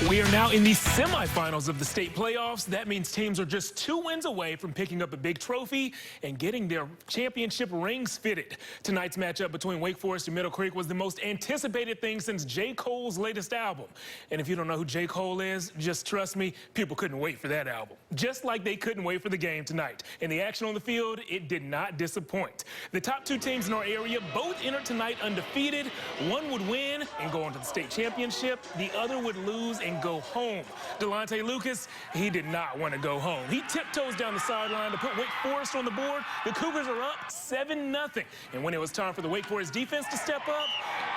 We are now in the semifinals of the state playoffs. That means teams are just 2 wins away from picking up a big trophy and getting their championship rings fitted. Tonight's matchup between Wake Forest and Middle Creek was the most anticipated thing since J. Cole's latest album. And if you don't know who J. Cole is, just trust me, people couldn't wait for that album. Just like they couldn't wait for the game tonight. And the action on the field, it did not disappoint. The top 2 teams in our area both entered tonight undefeated. One would win and go on to the state championship. The other would lose and go home. Delonte Lucas, he did not want to go home. He tiptoes down the sideline to put Wake Forest on the board. The Cougars are up 7-0. And when it was time for the Wake Forest defense to step up,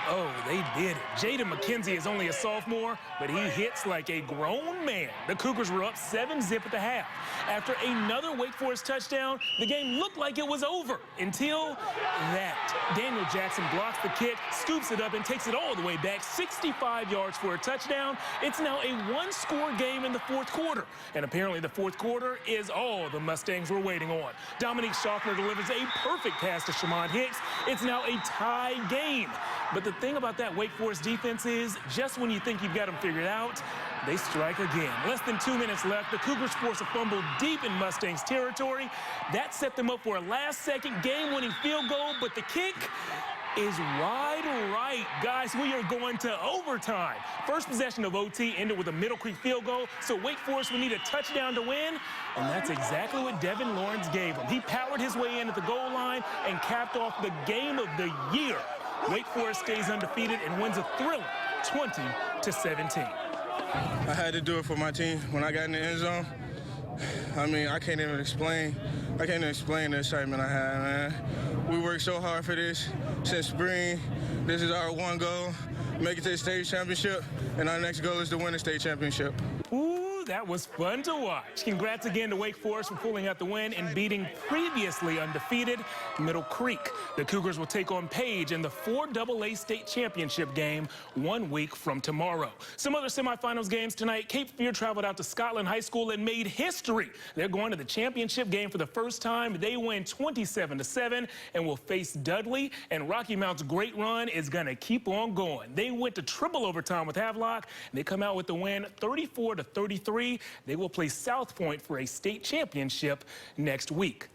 oh, they did it. Jaden McKenzie is only a sophomore, but he hits like a grown man. The Cougars were up 7-0 at the half. After another Wake Forest touchdown, the game looked like it was over until that. Daniel Jackson blocks the kick, scoops it up, and takes it all the way back, 65 yards for a touchdown. It's now a 1-score game in the fourth quarter. And apparently the fourth quarter is all the Mustangs were waiting on. Dominique Schaffner delivers a perfect pass to Shamon Hicks. It's now a tie game. But the thing about that Wake Forest defense is, just when you think you've got them figured out, they strike again. Less than 2 minutes left. The Cougars force a fumble deep in Mustangs territory. That set them up for a last-second game-winning field goal, but the kick is wide right. Guys, we are going to overtime. First possession of OT ended with a Middle Creek field goal, so Wake Forest would need a touchdown to win, and that's exactly what Devin Lawrence gave them. He powered his way in at the goal line and capped off the game of the year. Wake Forest stays undefeated and wins a thrilling 20-17. I had to do it for my team. When I got in the end zone, I mean, I can't even explain the excitement I had, man. We worked so hard for this since spring. This is our one goal, make it to the state championship, and our next goal is to win the state championship. Ooh, that was fun to watch. Congrats again to Wake Forest for pulling out the win and beating previously undefeated Middle Creek. The Cougars will take on Page in the 4AA state championship game 1 week from tomorrow. Some other semifinals games tonight. Cape Fear traveled out to Scotland High School and made history. They're going to the championship game for the first time. They win 27-7 and will face Dudley. And Rocky Mount's great run is going to keep on going. They went to triple overtime with Havelock, and they come out with the win 34-33. They will play South Point for a state championship next week.